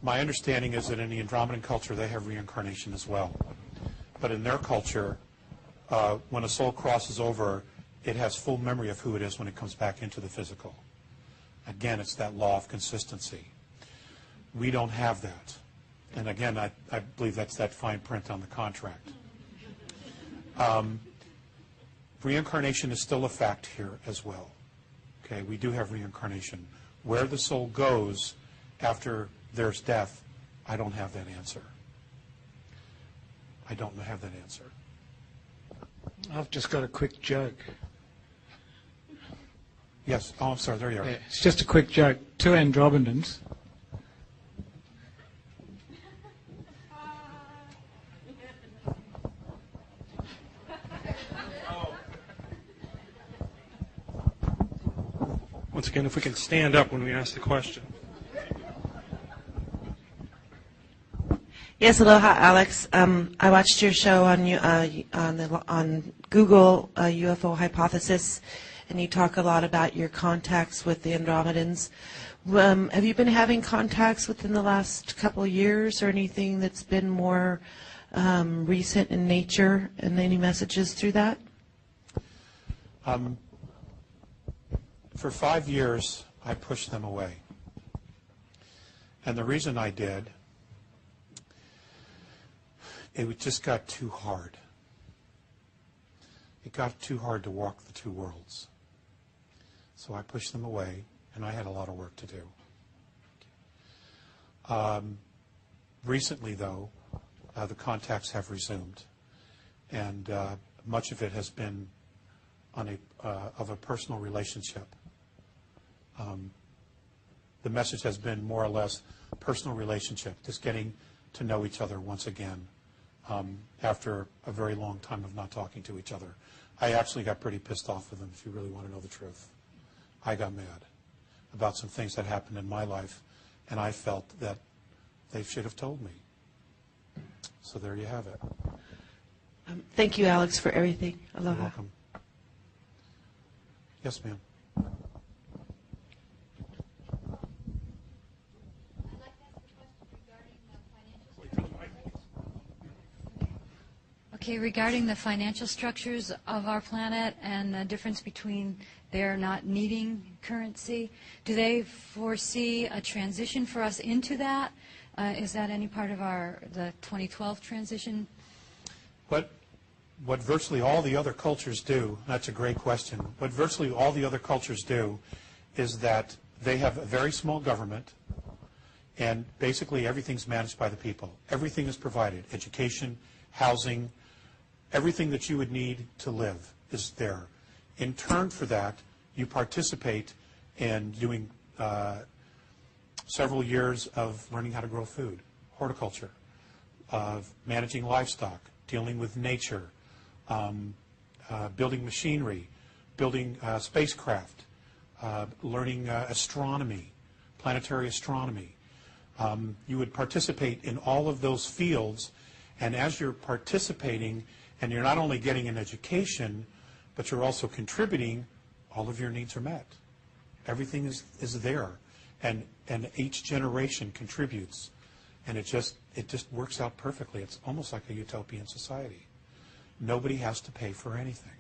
My understanding is that in the Andromedan culture, they have reincarnation as well. But in their culture, when a soul crosses over, it has full memory of who it is when it comes back into the physical. Again, it's that law of consistency. We don't have that. And again, I believe that's that fine print on the contract. Reincarnation is still a fact here as well. Okay, we do have reincarnation. Where the soul goes after there's death, I don't have that answer. I don't have that answer. I've just got a quick joke. Yes. Oh, I'm sorry. There you are. Yeah, it's just a quick joke. Two Andromedans. Once again, if we can stand up when we ask the question. Yes, aloha, Alex. I watched your show on Google UFO Hypothesis, and you talk a lot about your contacts with the Andromedans. Have you been having contacts within the last couple of years, or anything that's been more recent in nature, and any messages through that? For 5 years, I pushed them away. And the reason I did, it just got too hard. It got too hard to walk the two worlds. So I pushed them away, and I had a lot of work to do. Recently, though, the contacts have resumed, and much of it has been on of a personal relationship. The message has been more or less personal relationship, just getting to know each other once again after a very long time of not talking to each other. I actually got pretty pissed off with them, if you really want to know the truth. I got mad about some things that happened in my life, and I felt that they should have told me. So there you have it. Thank you, Alex, for everything. Aloha. You're welcome. Yes, ma'am. Okay, regarding the financial structures of our planet and the difference between their not needing currency, do they foresee a transition for us into that? Is that any part of the 2012 transition? What virtually all the other cultures do, that's a great question, what virtually all the other cultures do is that they have a very small government, and basically everything's managed by the people. Everything is provided, education, housing, everything that you would need to live is there. In turn for that, you participate in doing several years of learning how to grow food, horticulture, of managing livestock, dealing with nature, building machinery, building spacecraft, learning astronomy, planetary astronomy. You would participate in all of those fields, and as you're participating, and you're not only getting an education, but you're also contributing, all of your needs are met. Everything is there, and each generation contributes, and it just works out perfectly. It's almost like a utopian society. Nobody has to pay for anything.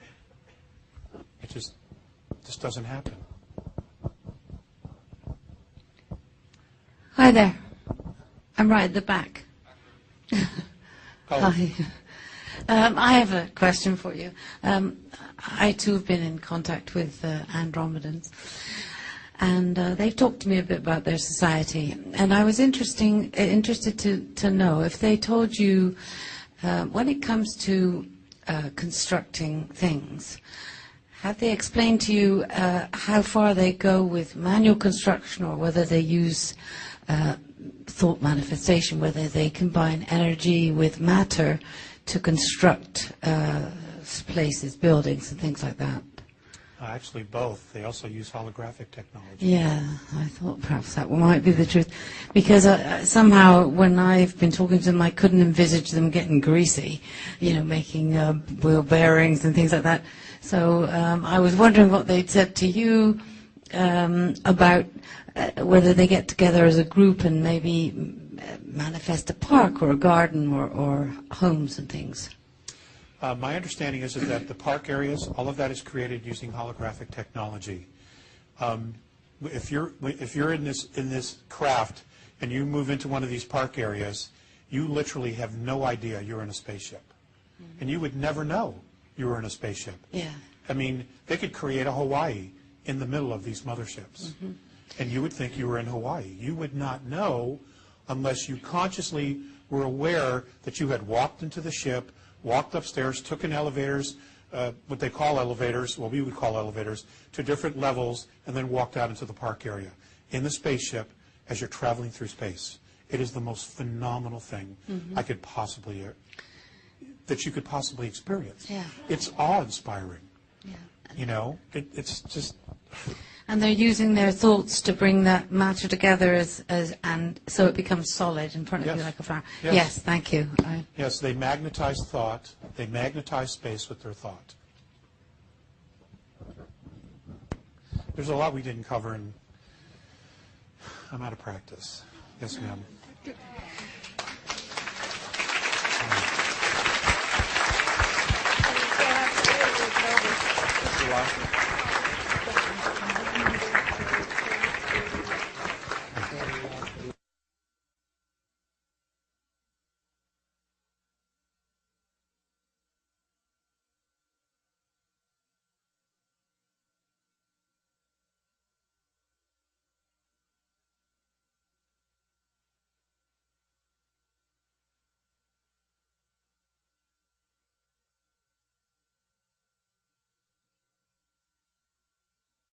It just doesn't happen. Hi there. I'm right at the back. Oh. Hi. I have a question for you. I too have been in contact with Andromedans, and they've talked to me a bit about their society. And I was interested to know if they told you, when it comes to constructing things, have they explained to you how far they go with manual construction, or whether they use thought manifestation, whether they combine energy with matter to construct places, buildings, and things like that? Actually, both. They also use holographic technology. Yeah, I thought perhaps that might be the truth. Because somehow, when I've been talking to them, I couldn't envisage them getting greasy, making wheel bearings and things like that. So I was wondering what they'd said to you about whether they get together as a group and maybe manifest a park or a garden or homes and things? My understanding is that the park areas, all of that is created using holographic technology. If you're in this craft and you move into one of these park areas, you literally have no idea you're in a spaceship, and you would never know you were in a spaceship. Yeah. I mean, they could create a Hawaii in the middle of these motherships, and you would think you were in Hawaii. You would not know unless you consciously were aware that you had walked into the ship, walked upstairs, took in elevators, what they call elevators, well, we would call elevators, to different levels, and then walked out into the park area in the spaceship as you're traveling through space. It is the most phenomenal thing that you could possibly experience. Yeah. It's awe-inspiring. Yeah. You know, it's just... And they're using their thoughts to bring that matter together and so it becomes solid in front of you Yes. like a flower. Yes. Yes, thank you. Yes, they magnetize thought. They magnetize space with their thought. There's a lot we didn't cover, and I'm out of practice. Yes, ma'am. Mr. Lawson.